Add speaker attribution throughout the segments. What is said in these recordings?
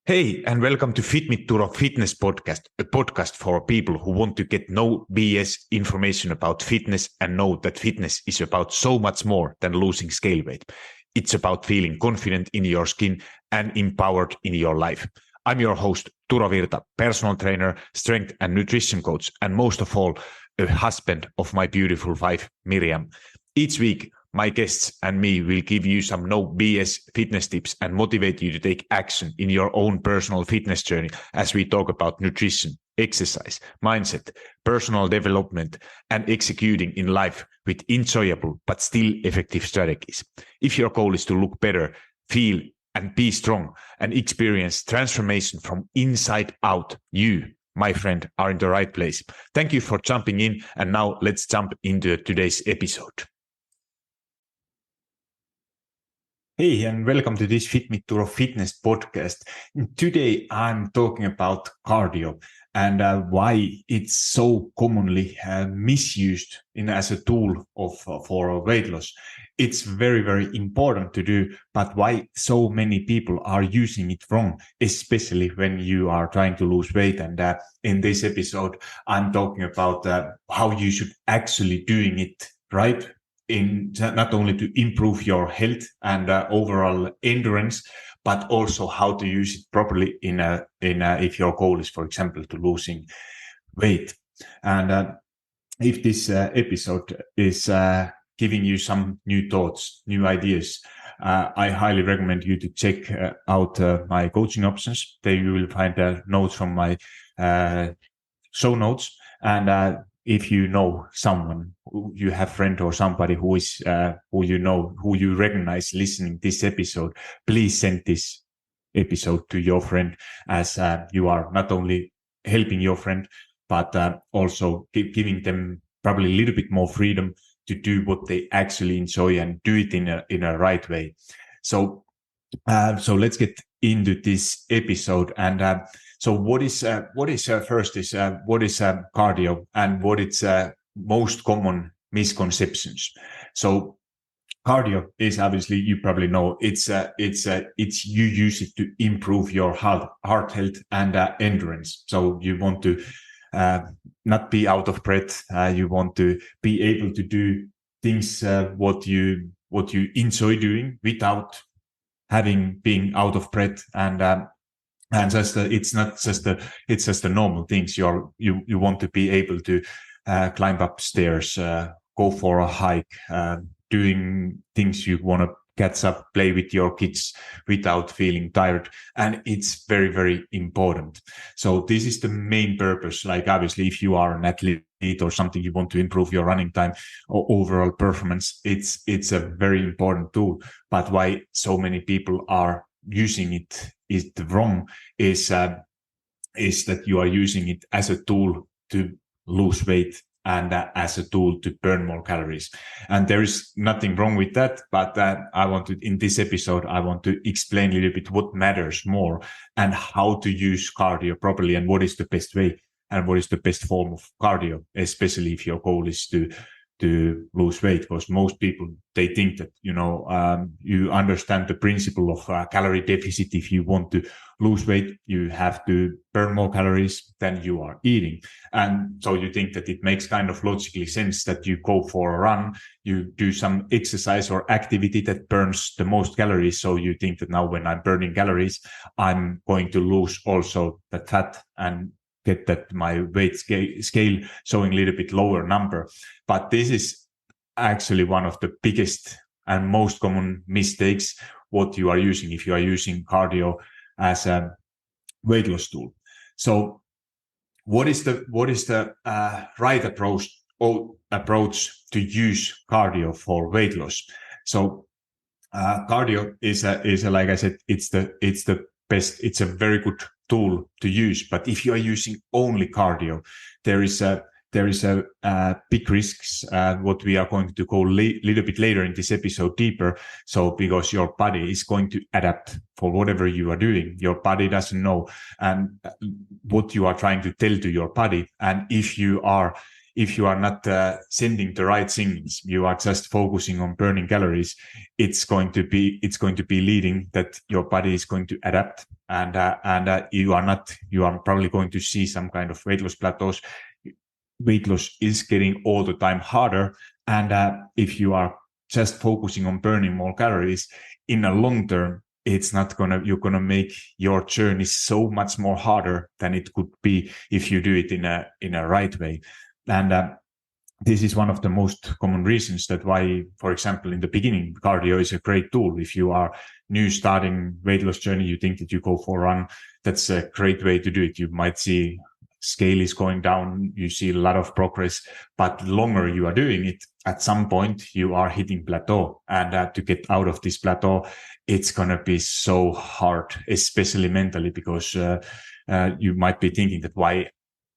Speaker 1: Hey, and welcome to FitMitTuro Fitness Podcast, a podcast for people who want to get no BS information about fitness and know that fitness is about so much more than losing scale weight. It's about feeling confident in your skin and empowered in your life. I'm your host, Turo Virta, personal trainer, strength and nutrition coach, and most of all, a husband of my beautiful wife, Miriam. Each week, my guests and me will give you some no BS fitness tips and motivate you to take action in your own personal fitness journey as we talk about nutrition, exercise, mindset, personal development, and executing in life with enjoyable but still effective strategies. If your goal is to look better, feel and be strong and experience transformation from inside out, you, my friend, are in the right place. Thank you for jumping in, and now let's jump into today's episode. Hey, and welcome to this FitMitTuro Fitness Podcast. Today, I'm talking about cardio and why it's so commonly misused as a tool for weight loss. It's very, very important to do, but why so many people are using it wrong, especially when you are trying to lose weight. And in this episode, I'm talking about how you should actually doing it right, in not only to improve your health and overall endurance, but also how to use it properly if your goal is, for example, to losing weight. And if this episode is giving you some new thoughts, new ideas, I highly recommend you to check out my coaching options. There you will find notes from my show notes. And if you know someone, you have friend or somebody who is who you recognize listening this episode, please send this episode to your friend, as you are not only helping your friend, but also giving them probably a little bit more freedom to do what they actually enjoy and do it in a right way. So let's get into this episode. And so what is cardio and what is most common misconceptions? So cardio is, obviously, you probably know, it's you use it to improve your heart health and endurance. So you want to not be out of breath. You want to be able to do things what you enjoy doing without being out of breath. And just it's just the normal things. You want to be able to climb up stairs, go for a hike, doing things you want to catch up, play with your kids without feeling tired. And it's very, very important. So this is the main purpose. Like, obviously, if you are an athlete or something, you want to improve your running time or overall performance, it's a very important tool. But why so many people are using it is wrong is that you are using it as a tool to lose weight and as a tool to burn more calories. And there is nothing wrong with that. But in this episode, I want to explain a little bit what matters more and how to use cardio properly and what is the best way and what is the best form of cardio, especially if your goal is to lose weight. Because most people, they think that, you understand the principle of calorie deficit. If you want to lose weight, you have to burn more calories than you are eating. And so you think that it makes kind of logically sense that you go for a run, you do some exercise or activity that burns the most calories. So you think that now when I'm burning calories, I'm going to lose also the fat and get that my weight scale showing a little bit lower number. But this is actually one of the biggest and most common mistakes what you are using if you are using cardio as a weight loss tool. So what is the right approach to use cardio for weight loss? So cardio is like I said, it's the best. It's a very good tool to use. But if you are using only cardio, there is a big risks, what we are going to go little bit later in this episode deeper. So because your body is going to adapt for whatever you are doing, your body doesn't know and what you are trying to tell to your body. And if you are not sending the right signals, you are just focusing on burning calories, it's going to be leading that your body is going to adapt and you are probably going to see some kind of weight loss plateaus. Weight loss is getting all the time harder, and if you are just focusing on burning more calories in a long term, you're gonna make your journey so much more harder than it could be if you do it in a right way. And this is one of the most common reasons that why, for example, in the beginning, cardio is a great tool. If you are new starting weight loss journey, you think that you go for a run, that's a great way to do it. You might see scale is going down, you see a lot of progress, but the longer you are doing it, at some point you are hitting plateau, and to get out of this plateau, it's going to be so hard, especially mentally, because you might be thinking that why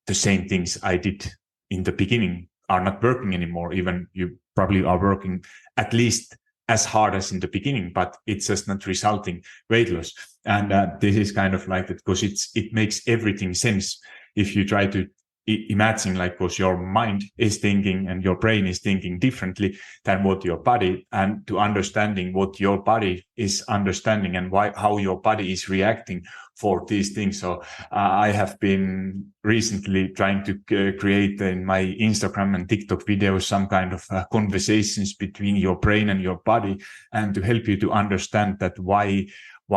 Speaker 1: the same things I did in the beginning are not working anymore. Even you probably are working at least as hard as in the beginning, but it's just not resulting weight loss. And this is kind of like that, because it makes everything sense. If you try to imagine, like, because your mind is thinking and your brain is thinking differently than what your body, and to understanding what your body is understanding and how your body is reacting for these things. So I have been recently trying to create in my Instagram and TikTok videos some kind of conversations between your brain and your body, and to help you to understand that why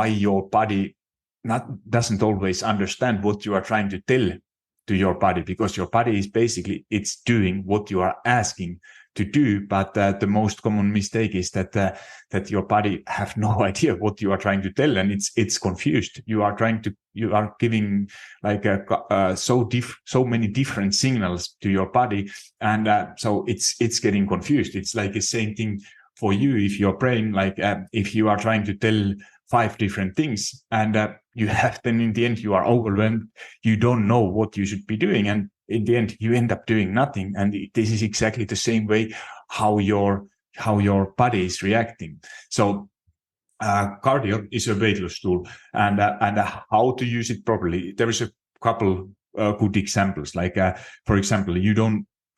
Speaker 1: your body doesn't always understand what you are trying to tell to your body, because your body is basically, it's doing what you are asking to do. But the most common mistake is that your body have no idea what you are trying to tell, and it's confused. You are giving like so many different signals to your body, and so it's getting confused. It's like the same thing for you. If your brain, like if you are trying to tell 5 different things, and you have, then in the end you are overwhelmed, you don't know what you should be doing, and in the end you end up doing nothing. And this is exactly the same way how your body is reacting. So cardio is a weight loss tool, and how to use it properly, there is a couple good examples. Like for example,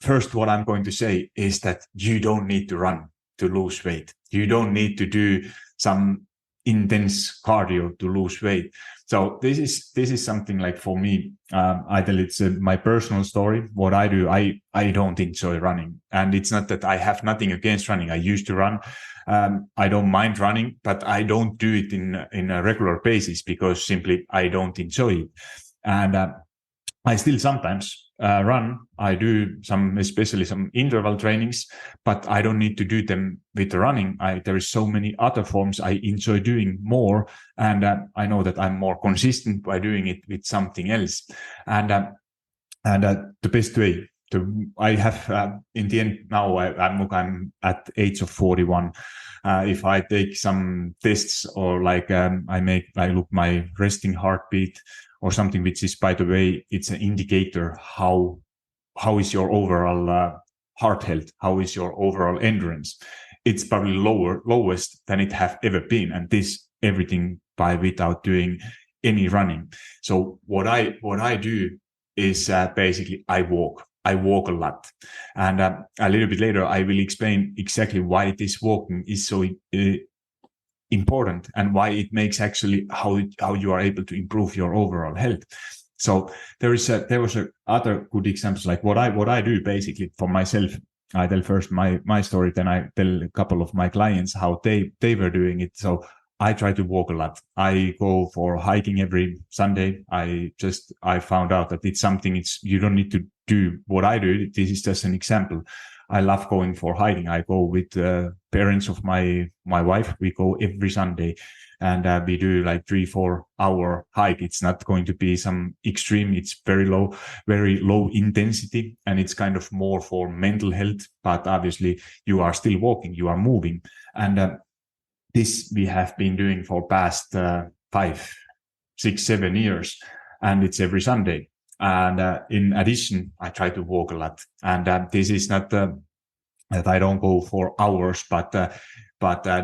Speaker 1: first, what I'm going to say is that you don't need to run to lose weight. You don't need to do some intense cardio to lose weight. So this is something like, for me, I tell it's my personal story. What I do, I don't enjoy running, and it's not that I have nothing against running. I used to run. I don't mind running, but I don't do it in a regular basis, because simply I don't enjoy it. And I still sometimes run. I do especially some interval trainings, but I don't need to do them with the running. There is so many other forms I enjoy doing more, and I know that I'm more consistent by doing it with something else. And the best way I have in the end now, I'm at age of 41. If I take some tests, or like I look my resting heartbeat or something, which is, by the way, it's an indicator how is your overall heart health, how is your overall endurance. It's probably lowest than it have ever been, and this everything without doing any running. So what I do is basically I walk a lot, and a little bit later I will explain exactly why this walking is so important, and why it makes actually how you are able to improve your overall health. So there was other good examples, like what I do basically for myself. I tell first my story, then I tell a couple of my clients how they were doing it. So I try to walk a lot. I go for hiking every Sunday. I found out that it's something, you don't need to do what I do. This is just an example. I love going for hiking. I go with parents of my wife. We go every Sunday, and we do like 3-4 hour hike. It's not going to be some extreme. It's very low intensity, and it's kind of more for mental health. But obviously, you are still walking, you are moving, and this we have been doing for past 5, 6, 7 years, and it's every Sunday. And in addition, I try to walk a lot. And this is not that I don't go for hours, but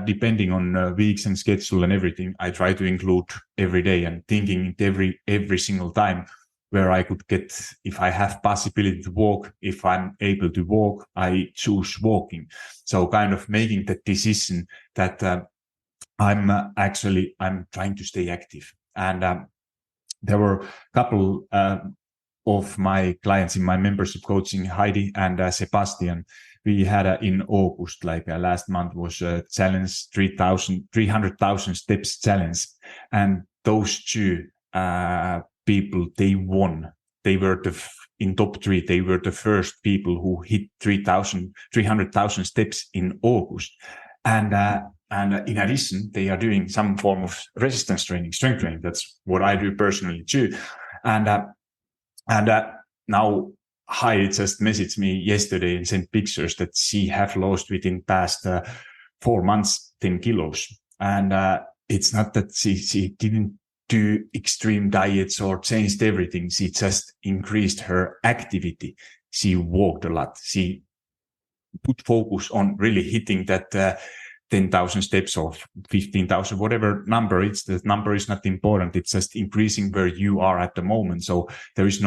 Speaker 1: depending on weeks and schedule and everything, I try to include every day, and thinking every single time where I could get, if I have possibility to walk, if I'm able to walk, I choose walking. So kind of making the decision that I'm trying to stay active. And there were a couple of my clients in my membership coaching, Heidi and Sebastian. We had in August, last month, was a challenge, 300,000 steps challenge. And those two people, they won. They were in top 3. They were the first people who hit 300,000 steps in August. And in addition, they are doing some form of resistance training, strength training. That's what I do personally too. And now Heidi just messaged me yesterday and sent pictures that she have lost within past 4 months 10 kilos. And it's not that she didn't do extreme diets or changed everything. She just increased her activity. She walked a lot. She put focus on really hitting that 10,000 steps or 15,000, whatever number it's. The number is not important. It's just increasing where you are at the moment. So there is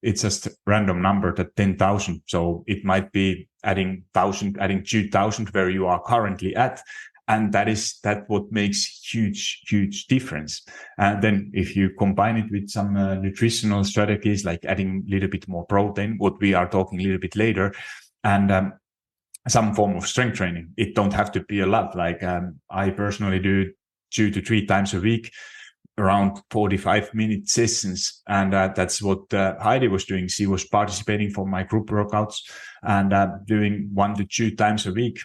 Speaker 1: it's just a random number, that 10,000. So it might be adding 1,000, adding 2,000 where you are currently at. And that what makes huge difference. And then if you combine it with some nutritional strategies, like adding a little bit more protein, what we are talking a little bit later, and some form of strength training. It don't have to be a lot. I personally do 2 to 3 times a week, around 45-minute sessions. And that's what Heidi was doing. She was participating for my group workouts and doing 1 to 2 times a week,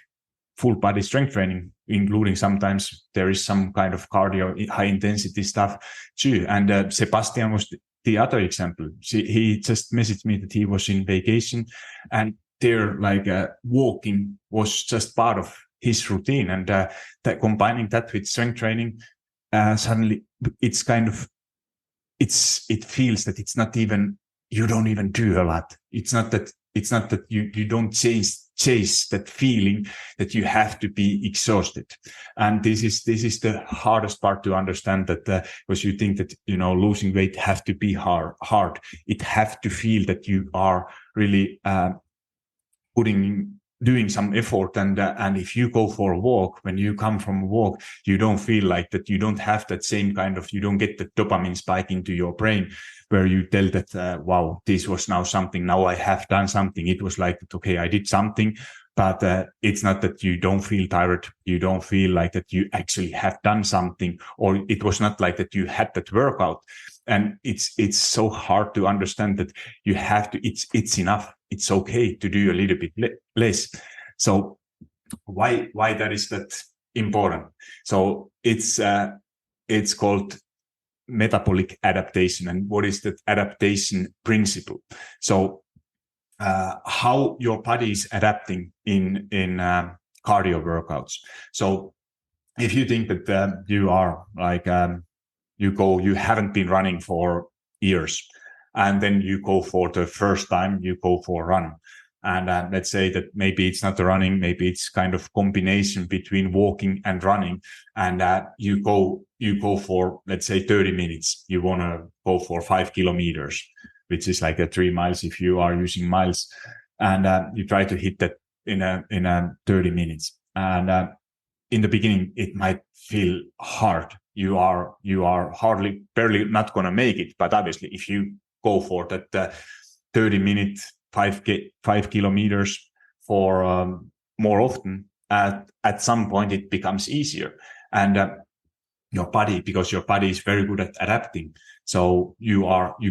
Speaker 1: full body strength training, including sometimes there is some kind of cardio, high intensity stuff too. And Sebastian was the other example. He just messaged me that he was in vacation, and there, walking was just part of his routine. And that combining that with strength training, suddenly it feels that it's not even, you don't even do a lot. It's not that you don't chase that feeling that you have to be exhausted. And this is the hardest part to understand, that because you think that, losing weight have to be hard. It have to feel that you are really doing some effort. And if you go for a walk, when you come from a walk, you don't feel like that. You don't have that same kind of, you don't get the dopamine spike into your brain where you tell that, wow, this was now something. Now I have done something. It was like, okay, I did something, but it's not that you don't feel tired. You don't feel like that you actually have done something, or it was not like that you had that workout. And it's so hard to understand that you have to, it's enough. It's okay to do a little bit less. So why that is that important? So it's called metabolic adaptation. And what is that adaptation principle? So how your body is adapting in cardio workouts. So if you think that you are you haven't been running for years, and then you go for the first time, you go for a run. And let's say that maybe it's not the running, maybe it's kind of combination between walking and running. And you go for, let's say, 30 minutes. You want to go for 5 kilometers, which is like 3 miles if you are using miles. And you try to hit that in 30 minutes. And in the beginning, it might feel hard. You are barely not going to make it. But obviously, if you go for that 30-minute 5 kilometers for more often, at some point it becomes easier. And your body, because your body is very good at adapting, so you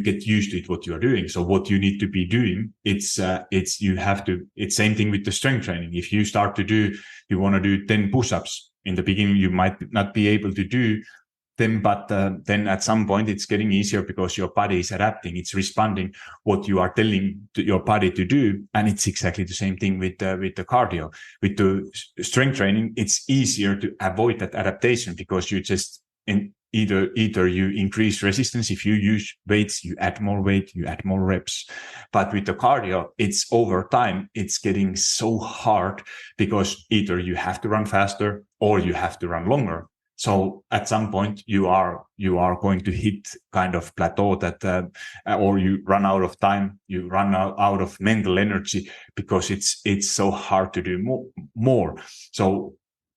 Speaker 1: get used to it, what you're doing. So what you need to be doing, it's same thing with the strength training. If you you want to do 10 push-ups in the beginning, you might not be able to do them, but then at some point it's getting easier because your body is adapting. It's responding what you are telling your body to do. And it's exactly the same thing with the cardio. With the strength training, it's easier to avoid that adaptation because you just either you increase resistance. If you use weights, you add more weight, you add more reps. But with the cardio, it's over time, it's getting so hard because either you have to run faster or you have to run longer. So at some point you are going to hit kind of plateau that, or you run out of time, you run out of mental energy because it's so hard to do more. So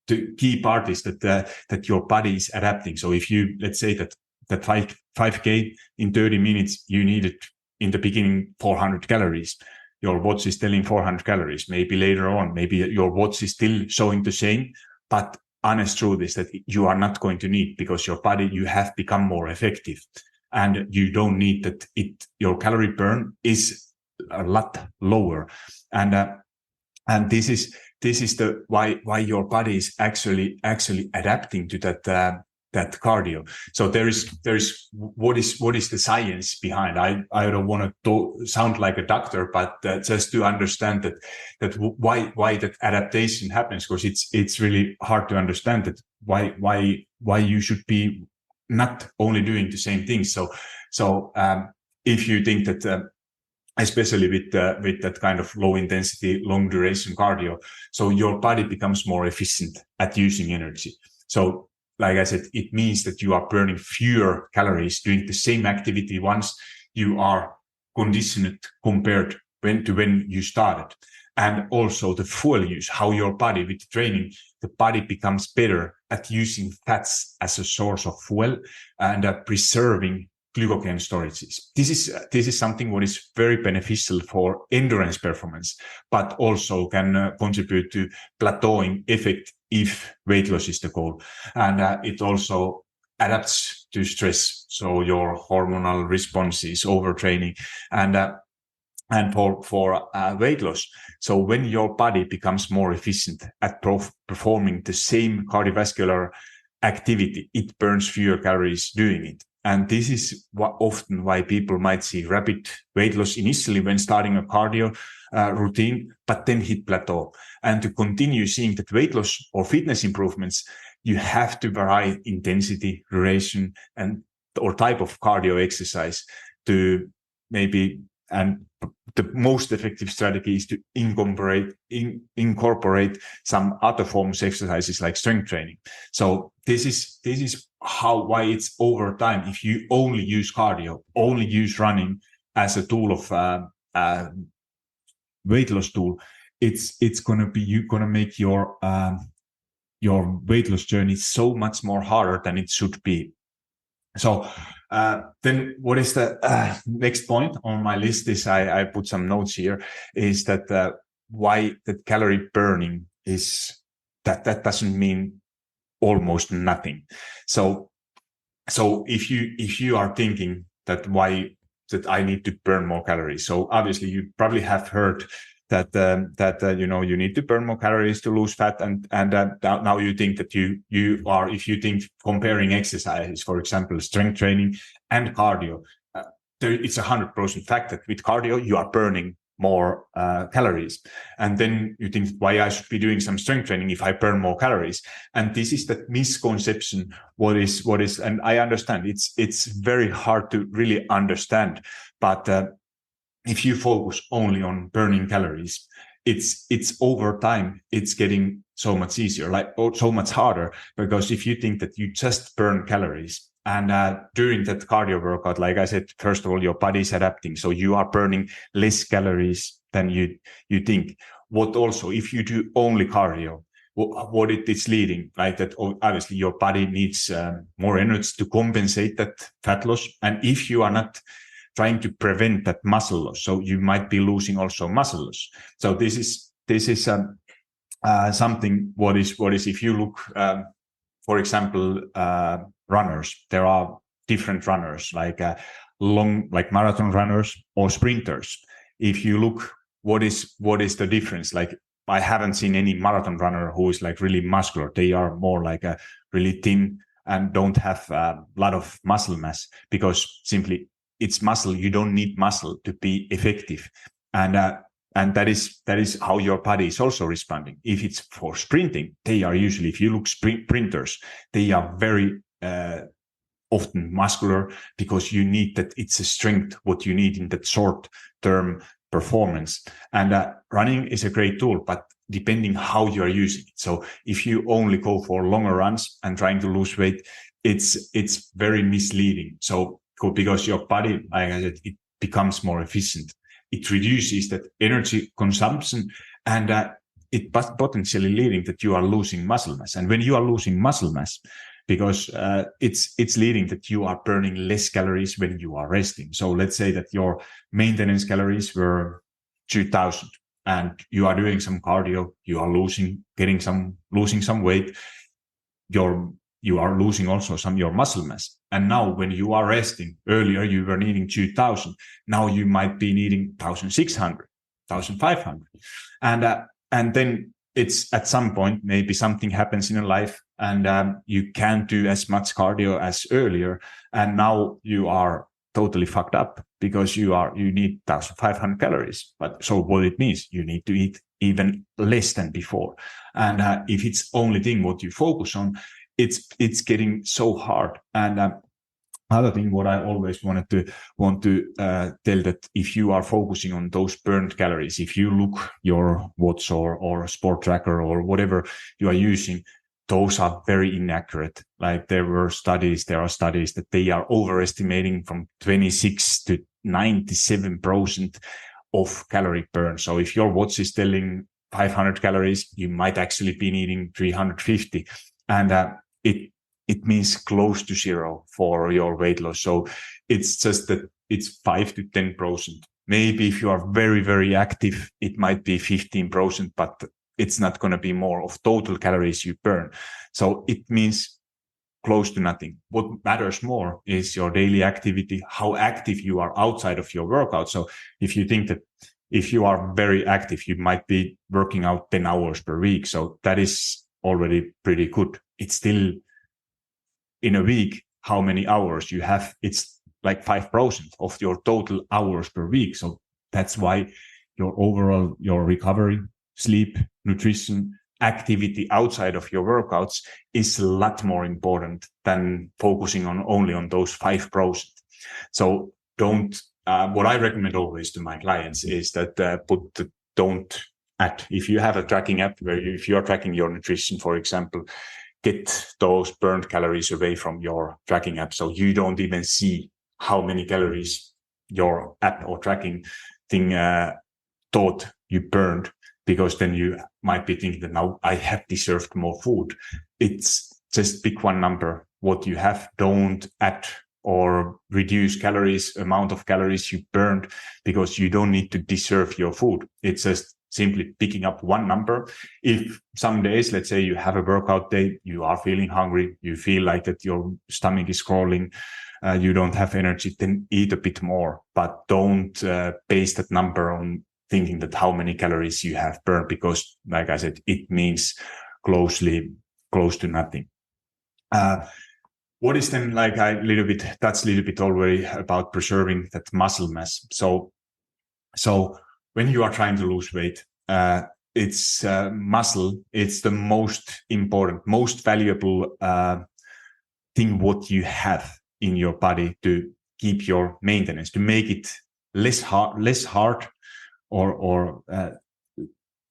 Speaker 1: the key part is that your body is adapting. So if you, let's say that that 5K in 30 minutes, you needed in the beginning 400 calories. Your watch is telling 400 calories. Maybe later on, maybe your watch is still showing the same, but honest truth is that you are not going to need, because your body, you have become more effective, and you don't need that. Your calorie burn is a lot lower, and this is the why your body is actually adapting to that cardio. So there is what is the science behind? I don't want to sound like a doctor, but just to understand that why that adaptation happens, because it's really hard to understand that why you should be not only doing the same things. So if you think that especially with that kind of low intensity, long duration cardio, so your body becomes more efficient at using energy. So like I said, it means that you are burning fewer calories doing the same activity once you are conditioned compared to when you started. And also the fuel use, how your body with training, the body becomes better at using fats as a source of fuel and preserving glycogen storages. This is something what is very beneficial for endurance performance, but also can contribute to plateauing effect if weight loss is the goal. And it also adapts to stress. So your hormonal responses, overtraining, and for weight loss. So when your body becomes more efficient at performing the same cardiovascular activity, it burns fewer calories doing it. And this is often why people might see rapid weight loss initially when starting a cardio routine, but then hit plateau. And to continue seeing that weight loss or fitness improvements, you have to vary intensity, duration, or type of cardio exercise to maybe. And the most effective strategy is to incorporate some other forms of exercises like strength training. So this is why it's over time. If you only use cardio, only use running as a tool of weight loss tool, it's gonna be, you're gonna make your weight loss journey so much more harder than it should be. So then what is the next point on my list is I put some notes here, is that why the calorie burning is that doesn't mean almost nothing. So if you are thinking that why that I need to burn more calories, so obviously you probably have heard that you need to burn more calories to lose fat, and now you think that you are, if you think comparing exercises, for example, strength training and cardio, it's 100% fact that with cardio you are burning more calories, and then you think why I should be doing some strength training if I burn more calories. And this is that misconception. What is, and I understand it's very hard to really understand, but if you focus only on burning calories, it's over time, it's getting so much easier, so much harder, because if you think that you just burn calories and during that cardio workout, like I said, first of all, your body is adapting. So you are burning less calories than you think. What also, if you do only cardio, what it is leading, like that obviously your body needs more energy to compensate that fat loss. And if you are not trying to prevent that muscle loss, so you might be losing also muscle loss. So this is something what is if you look, for example, runners, there are different runners like marathon runners or sprinters. If you look, what is the difference? Like I haven't seen any marathon runner who is like really muscular. They are more like a really thin and don't have a lot of muscle mass, because simply it's muscle. You don't need muscle to be effective. And that is how your body is also responding. If it's for sprinting, they are usually, if you look sprinters, they are very often muscular, because you need that. It's a strength, what you need in that short term performance. And running is a great tool, but depending how you are using it. So if you only go for longer runs and trying to lose weight, it's very misleading. So because your body, like I said, it becomes more efficient. It reduces that energy consumption, and it potentially leading that you are losing muscle mass. And when you are losing muscle mass, because it's leading that you are burning less calories when you are resting. So let's say that your maintenance calories were 2000 and you are doing some cardio, you are losing some weight, you are losing also your muscle mass. And now when you are resting, earlier you were needing 2000, now you might be needing 1600, 1500. And then it's at some point, maybe something happens in your life and you can't do as much cardio as earlier. And now you are totally fucked up because you need 1500 calories. But so what it means, you need to eat even less than before. And if it's only thing what you focus on, it's getting so hard. And other thing, what I always want to tell that if you are focusing on those burned calories, if you look your watch or sport tracker or whatever you are using, those are very inaccurate. Like there are studies that they are overestimating from 26 to 97% of calorie burn. So if your watch is telling 500 calories, you might actually be needing 350. And it means close to zero for your weight loss. So it's just that it's 5 to 10%. Maybe if you are very, very active, it might be 15%, but it's not going to be more of total calories you burn. So it means close to nothing. What matters more is your daily activity, how active you are outside of your workout. So if you think that if you are very active, you might be working out 10 hours per week. So that is already pretty good. It's still in a week, how many hours you have, it's like 5% of your total hours per week. So that's why your recovery, sleep, nutrition, activity outside of your workouts is a lot more important than focusing only on those 5%. So what I recommend always to my clients is that don't add. If you have a tracking app if you are tracking your nutrition, for example, get those burned calories away from your tracking app. So you don't even see how many calories your app or tracking thing thought you burned, because then you might be thinking that now I have deserved more food. It's just pick one number, what you have. Don't add or reduce amount of calories you burned, because you don't need to deserve your food. It's just simply picking up one number. If some days, let's say you have a workout day, you are feeling hungry, you feel like that your stomach is crawling, you don't have energy, then eat a bit more, but don't base that number on thinking that how many calories you have burned, because like I said, it means close to nothing. What is then, like I touched a little bit already about preserving that muscle mass. So when you are trying to lose weight, it's muscle. It's the most important, most valuable thing what you have in your body to keep your maintenance, to make it less hard or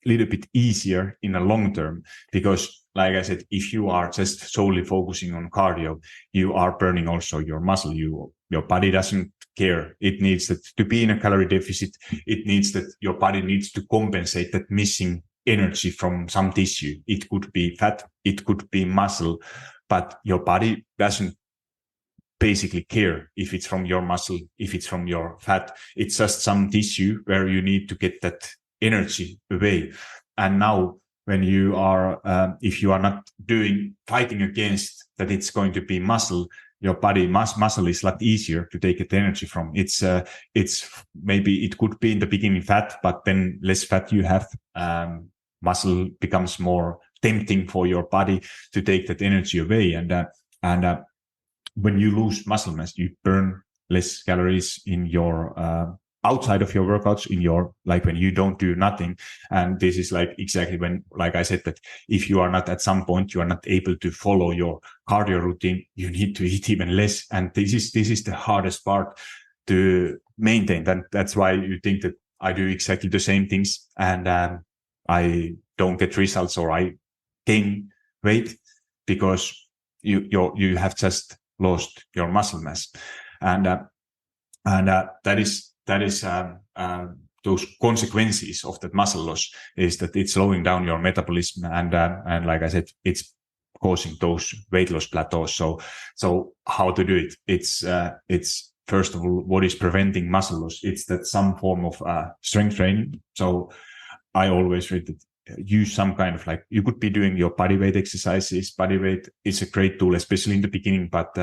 Speaker 1: little bit easier in the long term. Because like I said, if you are just solely focusing on cardio, you are burning also your muscle. Your body doesn't care. It needs that to be in a calorie deficit. It needs that your body needs to compensate that missing energy from some tissue. It could be fat, it could be muscle, but your body doesn't basically care if it's from your muscle, if it's from your fat. It's just some tissue where you need to get that energy away. And now when you are, if you are not fighting against that, it's going to be muscle, your body muscle is a lot easier to take the energy from. It's maybe it could be in the beginning fat, but then less fat you have, muscle becomes more tempting for your body to take that energy away. And when you lose muscle mass, you burn less calories in your outside of your workouts, in your, like when you don't do nothing. And this is like exactly when, like I said, that if you are not at some point, you are not able to follow your cardio routine, you need to eat even less. And this is the hardest part to maintain. That's why you think that I do exactly the same things and I don't get results, or I gain weight, because you have just lost your muscle mass. And that is those consequences of that muscle loss, is that it's slowing down your metabolism. And like I said, it's causing those weight loss plateaus. So how to do it? It's first of all, what is preventing muscle loss? It's that some form of strength training. So I always read that use some kind of like, you could be doing your body weight exercises. Body weight is a great tool, especially in the beginning, but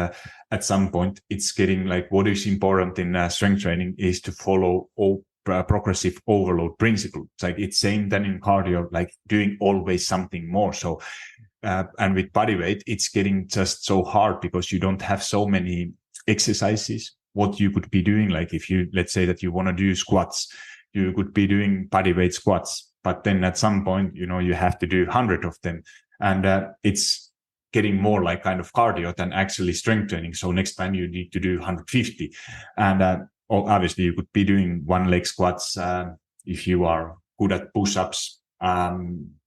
Speaker 1: at some point it's getting like, what is important in strength training is to follow progressive overload principle. It's like it's same than in cardio, like doing always something more. So and with body weight, it's getting just so hard because you don't have so many exercises what you could be doing. Like if you, let's say that you want to do squats, you could be doing body weight squats, but then at some point, you have to do 100 of them. And it's getting more like kind of cardio than actually strength training. So next time you need to do 150. And obviously you could be doing one leg squats if you are good at push-ups.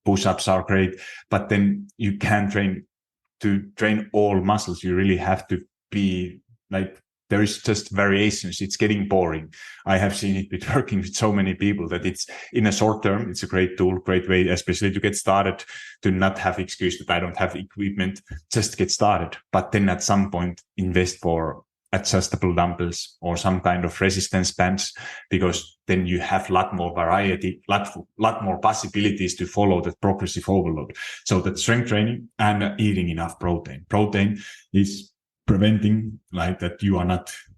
Speaker 1: Push-ups are great, but then you can't train all muscles. You really have to be like, there is just variations. It's getting boring. I have seen it with working with so many people that it's in a short term, it's a great tool, great way, especially to get started, to not have excuse that I don't have equipment, just get started. But then at some point invest for adjustable dumbbells or some kind of resistance bands, because then you have a lot more variety, lot more possibilities to follow that progressive overload. So that strength training and eating enough protein. Protein is preventing like that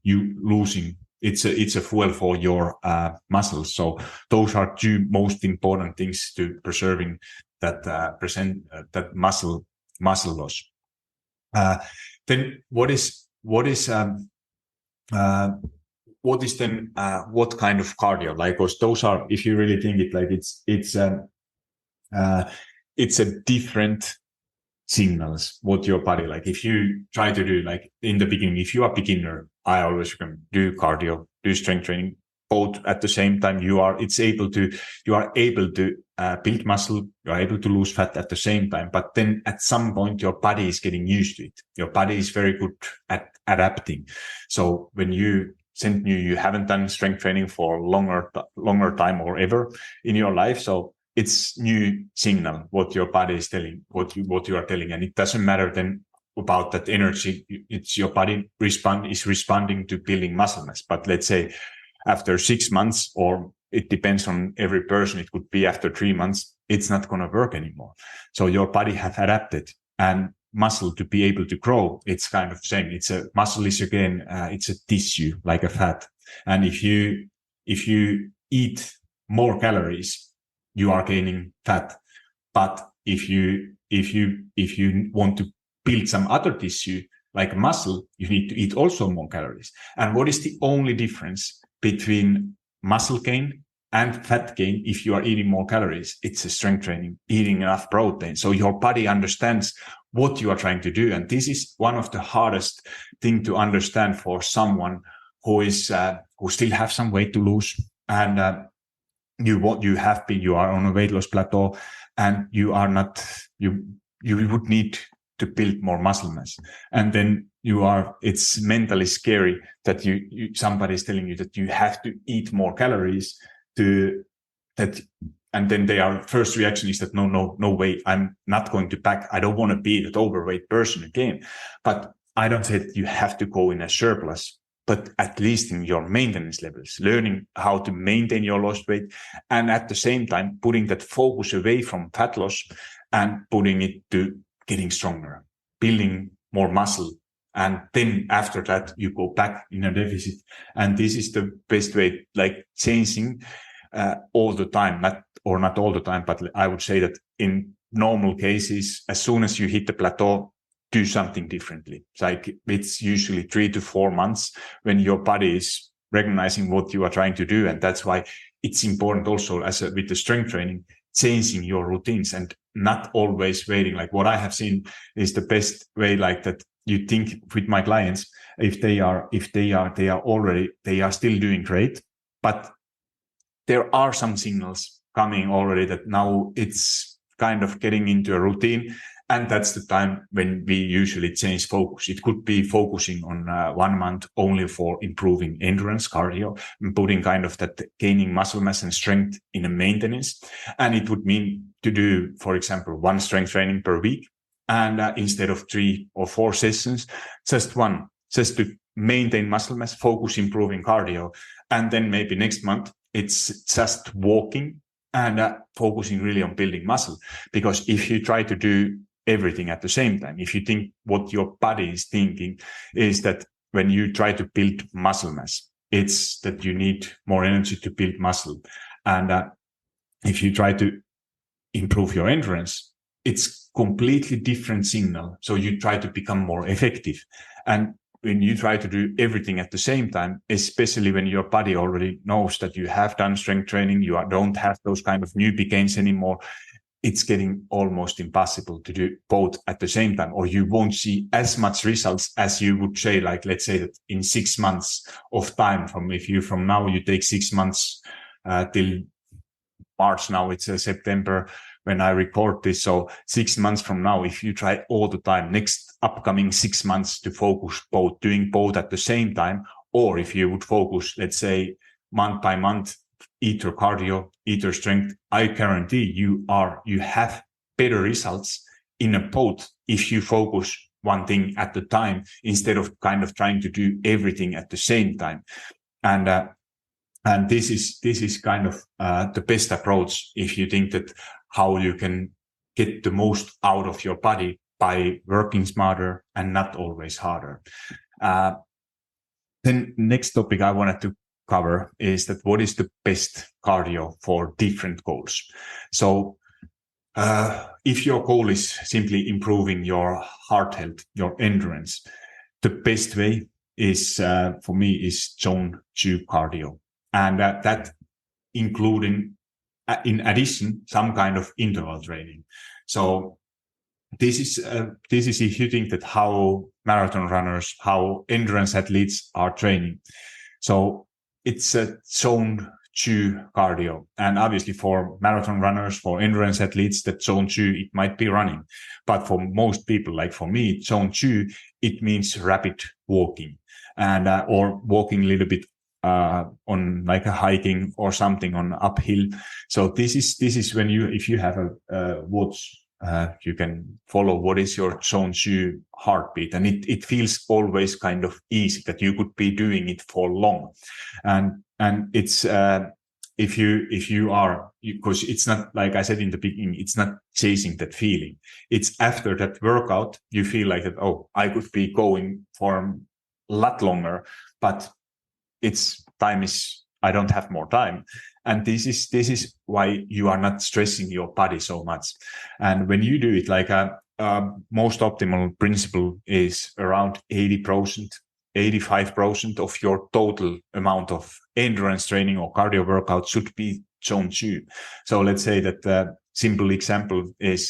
Speaker 1: you losing. It's a fuel for your muscles. So those are two most important things to preserving that that muscle loss. Then what kind of cardio? Like, because those are, if you really think it, like it's a different signals what your body, like if you try to do, like in the beginning, if you are a beginner, I always recommend do cardio, do strength training, both at the same time. You are able to build muscle, you are able to lose fat at the same time. But then at some point your body is getting used to it. Your body is very good at adapting. So when you haven't done strength training for longer time or ever in your life, so it's new signal what your body is telling, what you are telling, and it doesn't matter then about that energy. It's your body is responding to building muscle mass. But let's say after 6 months, or it depends on every person, it could be after 3 months, it's not going to work anymore. So your body have adapted, and muscle to be able to grow, it's kind of same. Muscle is again, it's a tissue like a fat, and if you eat more calories, you are gaining fat. But if you want to build some other tissue like muscle, you need to eat also more calories. And what is the only difference between muscle gain and fat gain if you are eating more calories? It's a strength training, eating enough protein. So your body understands what you are trying to do. And this is one of the hardest thing to understand for someone who still have some weight to lose, and you are on a weight loss plateau, and you would need to build more muscle mass. And then it's mentally scary that somebody is telling you that you have to eat more calories and then their first reaction is that no way, I'm not going to pack. I don't want to be that overweight person again. But I don't say that you have to go in a surplus, but at least in your maintenance levels, learning how to maintain your lost weight, and at the same time, putting that focus away from fat loss and putting it to getting stronger, building more muscle. And then after that, you go back in a deficit. And this is the best way, like changing all the time, not all the time, but I would say that in normal cases, as soon as you hit the plateau, do something differently. It's usually 3 to 4 months when your body is recognizing what you are trying to do. And that's why it's important also with the strength training, changing your routines and not always waiting. Like what I have seen is the best way, like that you think with my clients, if they are still doing great, but there are some signals coming already that now it's kind of getting into a routine. And that's the time when we usually change focus. It could be focusing on 1 month only for improving endurance, cardio, and putting kind of that gaining muscle mass and strength in a maintenance. And it would mean to do, for example, 1 strength training per week, and instead of 3 or 4 sessions, just one, just to maintain muscle mass, focus improving cardio. And then maybe next month, it's just walking and focusing really on building muscle. Because if you try to do everything at the same time, if you think what your body is thinking is that when you try to build muscle mass, it's that you need more energy to build muscle. And if you try to improve your endurance, it's completely different signal. So you try to become more effective. And when you try to do everything at the same time, especially when your body already knows that you have done strength training, you don't have those kind of newbie gains anymore, it's getting almost impossible to do both at the same time, or you won't see as much results as you would say, like, let's say that in 6 months of time from now, you take 6 months till March. Now it's September when I record this. So 6 months from now, if you try all the time, next upcoming 6 months to focus doing both at the same time, or if you would focus, let's say month by month, either cardio, either strength, I guarantee you have better results in a both if you focus one thing at the time instead of kind of trying to do everything at the same time. And this is kind of the best approach if you think that how you can get the most out of your body by working smarter and not always harder. Then next topic I wanted to cover is that what is the best cardio for different goals. So if your goal is simply improving your heart health, your endurance, the best way is for me is zone 2 cardio, and that including in addition some kind of interval training. So this is if you think that how marathon runners, how endurance athletes are training. So it's a zone 2 cardio. And obviously for marathon runners, for endurance athletes, that zone 2, it might be running. But for most people, like for me, zone 2, it means rapid walking and or walking a little bit on like a hiking or something on uphill. So this is when if you have a watch, you can follow what is your zone 2 heartbeat, and it feels always kind of easy that you could be doing it for long. And it's if you are, because it's not, like I said in the beginning, it's not chasing that feeling. It's after that workout, you feel like that, oh, I could be going for a lot longer, but I don't have more time. And this is why you are not stressing your body so much. And when you do it, like most optimal principle is around 80%, 85% of your total amount of endurance training or cardio workout should be zone 2. So let's say that the simple example is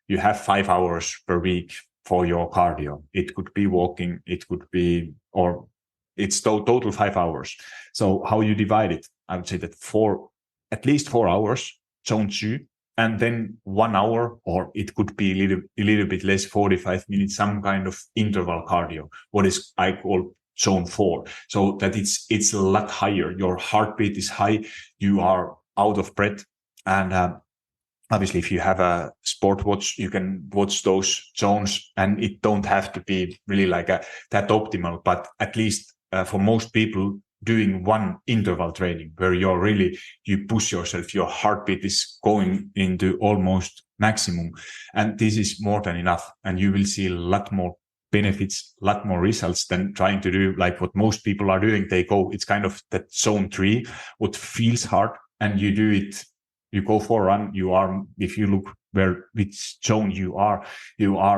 Speaker 1: you have 5 hours per week for your cardio. It could be walking, it could be, or it's total 5 hours. So how you divide it, I would say that at least 4 hours, zone 2, and then 1 hour, or it could be a little bit less, 45 minutes, some kind of interval cardio, what is I call zone 4. So that it's a lot higher. Your heartbeat is high, you are out of breath. And obviously, if you have a sport watch, you can watch those zones, and it don't have to be really like that optimal, but at least for most people, doing one interval training where you push yourself, your heartbeat is going into almost maximum, and this is more than enough, and you will see a lot more benefits, a lot more results than trying to do like what most people are doing. It's kind of that zone 3, what feels hard, and you do it. You go for a run. If you look which zone you are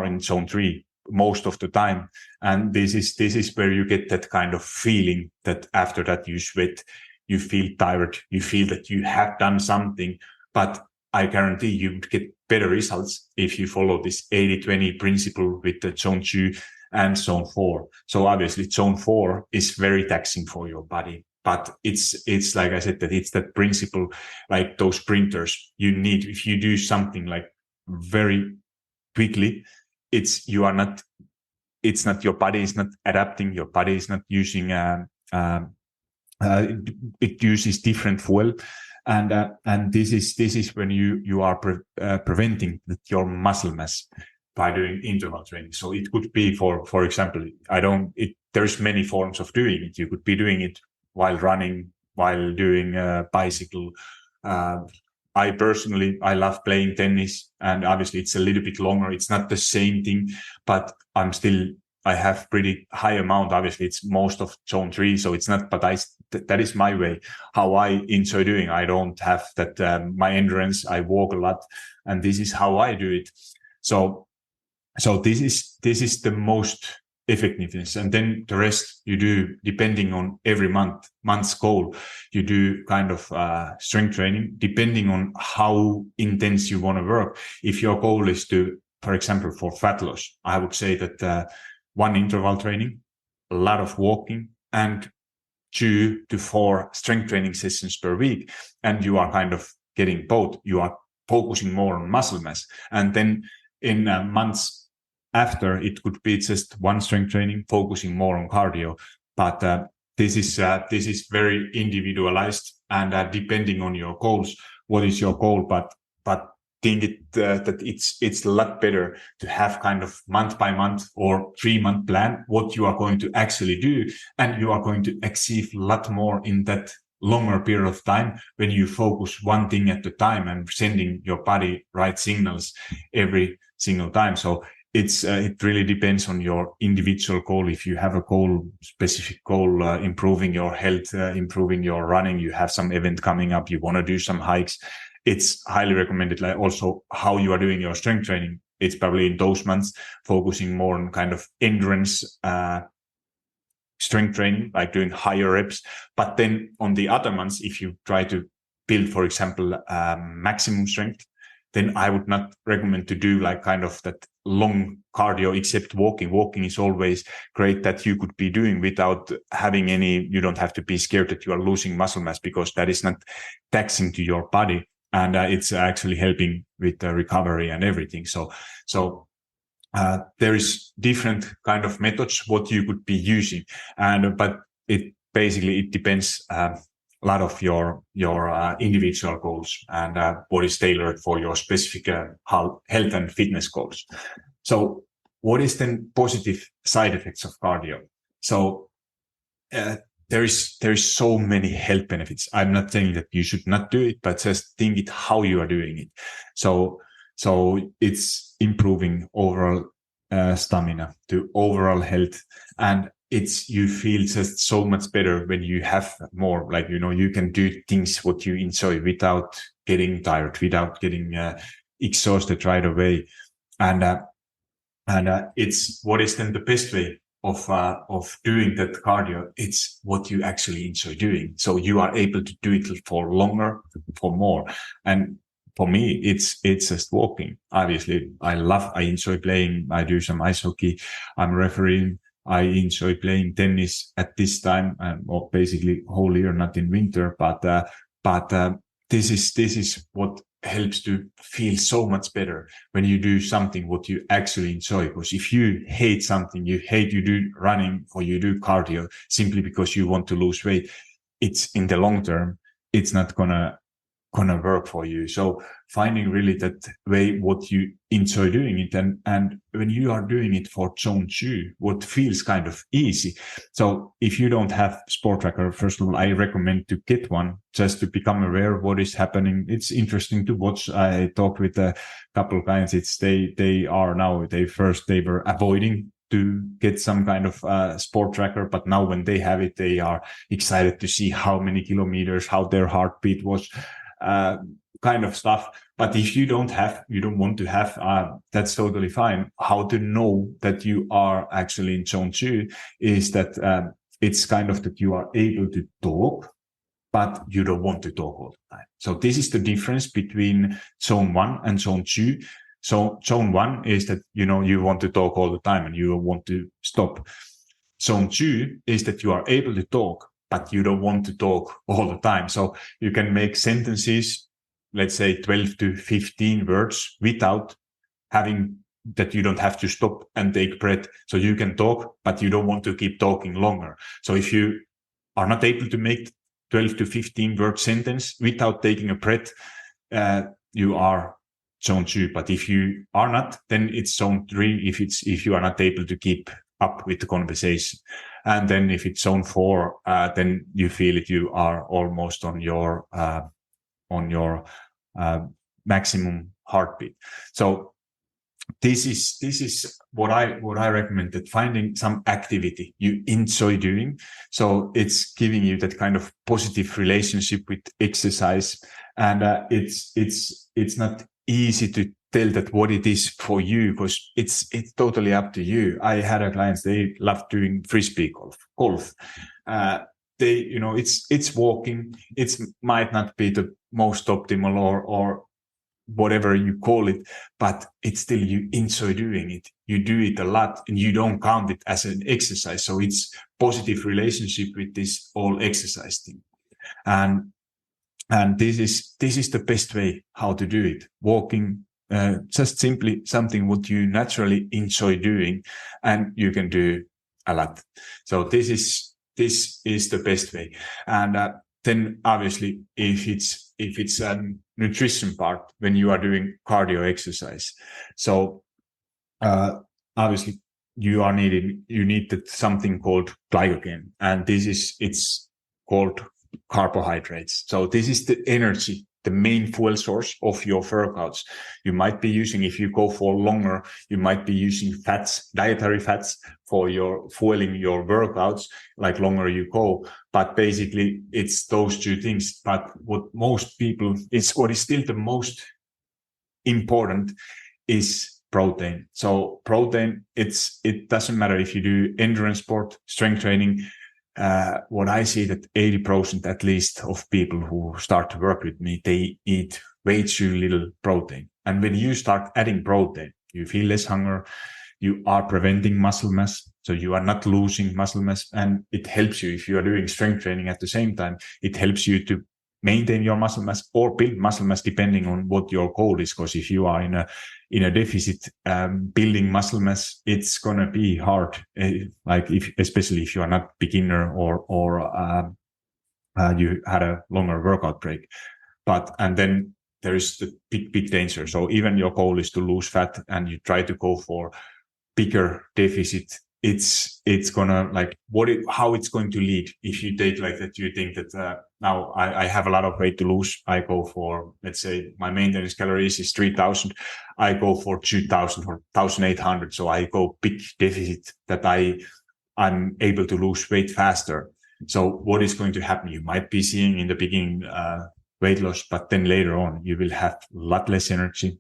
Speaker 1: in zone 3 most of the time. And this is where you get that kind of feeling that after that you sweat, you feel tired, you feel that you have done something. But I guarantee you would get better results if you follow this 80-20 principle with the zone 2 and zone 4. So obviously zone 4 is very taxing for your body. But it's like I said, that it's that principle, like those sprinters you need. If you do something like very quickly, your body is not adapting. Your body is not using, it uses different fuel. And this is when you are preventing your muscle mass by doing interval training. So it could be for example, there's many forms of doing it. You could be doing it while running, while doing bicycle. I personally love playing tennis, and obviously it's a little bit longer. It's not the same thing, but I have pretty high amount. Obviously it's most of zone 3, so it's not, but that is my way, how I enjoy doing. I don't have that, my endurance. I walk a lot, and this is how I do it. So this is the most effectiveness. And then the rest you do depending on every month's goal. You do kind of strength training depending on how intense you want to work. If your goal is to, for example, for fat loss, I would say that 1 interval training, a lot of walking, and 2 to 4 strength training sessions per week. And you are kind of getting both. You are focusing more on muscle mass. And then in months after, it could be just 1 strength training, focusing more on cardio. But this is very individualized, and depending on your goals, what is your goal? But think that it's a lot better to have kind of month by month or 3-month plan what you are going to actually do, and you are going to achieve a lot more in that longer period of time when you focus one thing at a time and sending your body right signals every single time. So it really depends on your individual goal. If you have a specific goal, improving your health, improving your running, you have some event coming up, you want to do some hikes, it's highly recommended. Like also how you are doing your strength training, it's probably in those months focusing more on kind of endurance, strength training, like doing higher reps. But then on the other months, if you try to build, for example, maximum strength, then I would not recommend to do like kind of that long cardio except walking. Walking is always great that you could be doing without having you don't have to be scared that you are losing muscle mass, because that is not taxing to your body. And it's actually helping with the recovery and everything. So there is different kind of methods what you could be using. But it depends a lot of your individual goals and what is tailored for your specific health and fitness goals. So what is then positive side effects of cardio? So there is so many health benefits. I'm not saying that you should not do it, but just think it how you are doing it. So it's improving overall stamina to overall health, and you feel just so much better when you have more, like, you can do things what you enjoy without getting tired, without getting exhausted right away. And it's what is then the best way of doing that cardio. It's what you actually enjoy doing. So you are able to do it for longer, for more. And for me, it's just walking. Obviously, I enjoy playing. I do some ice hockey. I'm refereeing. I enjoy playing tennis at this time, or basically whole year, not in winter. But this is what helps to feel so much better when you do something what you actually enjoy. Because if you hate something, you do running or you do cardio simply because you want to lose weight, it's in the long term, it's not gonna work for you. So finding really that way what you enjoy doing it, and when you are doing it for zone 2, what feels kind of easy. So if you don't have sport tracker, first of all, I recommend to get one just to become aware of what is happening. It's interesting to watch. I talked with a couple of clients. They were avoiding to get some kind of sport tracker, but now when they have it, they are excited to see how many kilometers, how their heartbeat was, kind of stuff. But if you don't want to have, that's totally fine. How to know that you are actually in zone 2 is that it's kind of that you are able to talk, but you don't want to talk all the time. So this is the difference between zone 1 and zone 2. So zone 1 is that, you want to talk all the time and you don't want to stop. Zone 2 is that you are able to talk, but you don't want to talk all the time. So you can make sentences, let's say 12 to 15 words, without having that you don't have to stop and take breath. So you can talk, but you don't want to keep talking longer. So if you are not able to make 12 to 15 word sentence without taking a breath, you are zone 2. But if you are not, then it's zone 3 if you are not able to keep up with the conversation. And then if it's zone 4, then you feel it, you are almost on your maximum heartbeat. So this is what I recommend, that finding some activity you enjoy doing. So it's giving you that kind of positive relationship with exercise. And it's not easy to tell that what it is for you, because it's totally up to you. I had a clients, they love doing frisbee golf. They, it's walking. It might not be the most optimal or whatever you call it, but it's still, you enjoy doing it. You do it a lot and you don't count it as an exercise. So it's positive relationship with this whole exercise thing. And this is the best way how to do it. Walking, just simply something what you naturally enjoy doing, and you can do a lot. So this is the best way. And then obviously if it's a nutrition part, when you are doing cardio exercise, so obviously you need something called glycogen, and it's called carbohydrates. So this is the energy, the main fuel source of your workouts. You might be using, if you go for longer, you might be using fats, dietary fats, for your fueling your workouts, like longer you go. But basically it's those two things. But what is still the most important is protein. So protein, it doesn't matter if you do endurance sport, strength training. What I see that 80% at least of people who start to work with me, they eat way too little protein. And when you start adding protein, you feel less hunger, you are preventing muscle mass. So you are not losing muscle mass, and it helps you if you are doing strength training at the same time. It helps you to maintain your muscle mass or build muscle mass, depending on what your goal is. Because if you are in a deficit, building muscle mass, it's gonna be hard. Especially if you are not beginner or you had a longer workout break. And then there is the big danger. So even your goal is to lose fat, and you try to go for bigger deficit, it's gonna how it's going to lead. If you take like that, you think that now I have a lot of weight to lose. I go for, let's say my maintenance calories is 3,000. I go for 2,000 or 1,800. So I go big deficit that I'm able to lose weight faster. So what is going to happen? You might be seeing in the beginning weight loss, but then later on you will have a lot less energy.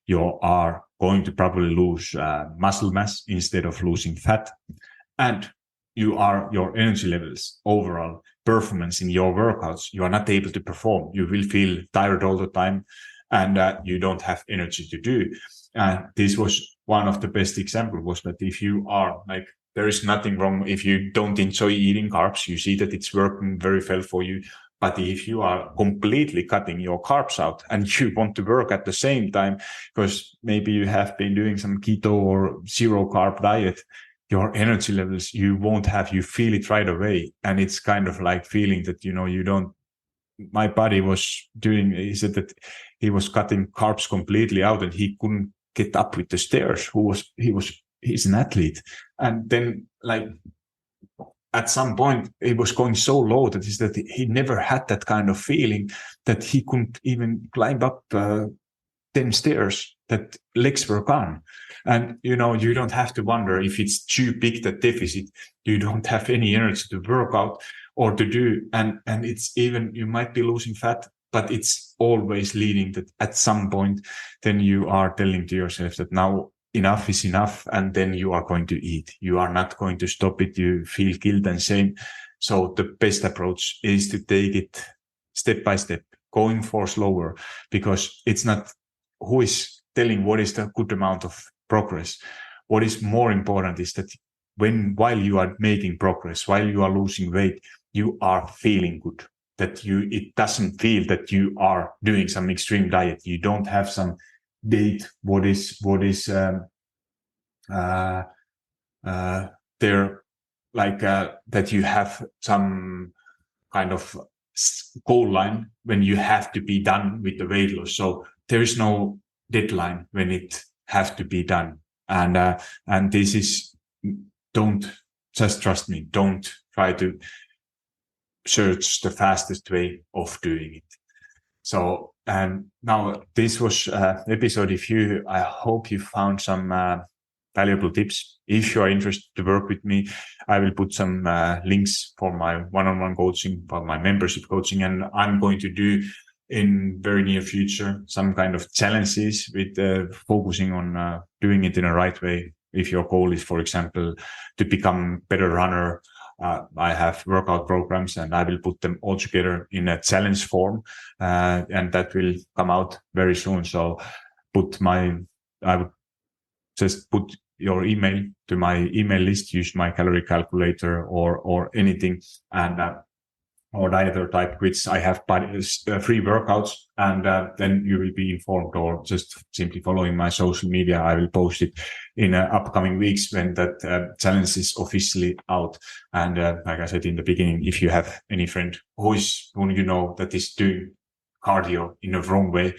Speaker 1: You are going to probably lose muscle mass instead of losing fat. And your energy levels, overall performance in your workouts, you are not able to perform. You will feel tired all the time, and you don't have energy to do. And this was one of the best examples, was that if you are there is nothing wrong if you don't enjoy eating carbs. You see that it's working very well for you. But if you are completely cutting your carbs out and you want to work at the same time, because maybe you have been doing some keto or zero carb diet, your energy levels, you feel it right away. And it's kind of like feeling that, my body he said that he was cutting carbs completely out and he couldn't get up with the stairs. He's an athlete. And then at some point, it was going so low that he never had that kind of feeling, that he couldn't even climb up 10 stairs, that legs were gone. And, you don't have to wonder if it's too big, that deficit. You don't have any energy to work out or to do. And it's even, you might be losing fat, but it's always leading that at some point, then you are telling to yourself that now enough is enough, and then you are going to eat. You are not going to stop it. You feel guilt and shame. So the best approach is to take it step by step, going for slower, because it's not who is telling what is the good amount of progress. What is more important is that while you are making progress, while you are losing weight, you are feeling good. That it doesn't feel that you are doing some extreme diet. You don't have some date there that you have some kind of goal line when you have to be done with the weight loss. So there is no deadline when it has to be done. And this is, don't just trust me. Don't try to search the fastest way of doing it. So, and now this was episode. I hope you found some valuable tips. If you are interested to work with me, I will put some links for my one-on-one coaching, for my membership coaching, and I'm going to do in very near future some kind of challenges with focusing on doing it in a right way. If your goal is, for example, to become better runner, I have workout programs and I will put them all together in a challenge form, and that will come out very soon. So I would just put your email to my email list, use my calorie calculator or anything, and or dietary type, which I have free workouts, and then you will be informed, or just simply following my social media. I will post it in upcoming weeks when that challenge is officially out. And like I said in the beginning, if you have any friend who you know that is doing cardio in a wrong way,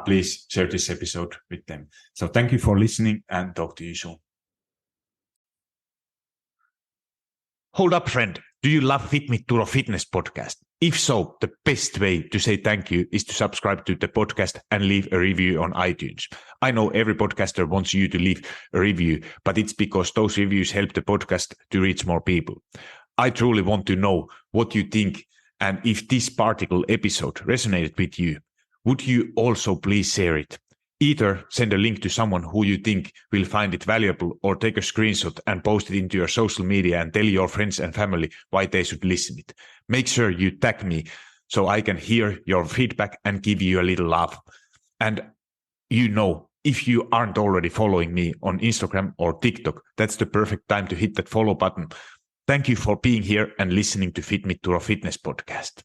Speaker 1: please share this episode with them. So thank you for listening, and talk to you soon.
Speaker 2: Hold up, friend. Do you love FitMitTuro Fitness Podcast? If so, the best way to say thank you is to subscribe to the podcast and leave a review on iTunes. I know every podcaster wants you to leave a review, but it's because those reviews help the podcast to reach more people. I truly want to know what you think, and if this particular episode resonated with you, would you also please share it? Either send a link to someone who you think will find it valuable, or take a screenshot and post it into your social media and tell your friends and family why they should listen it. Make sure you tag me so I can hear your feedback and give you a little love. And if you aren't already following me on Instagram or TikTok, that's the perfect time to hit that follow button. Thank you for being here and listening to FitMitTuro Fitness Podcast.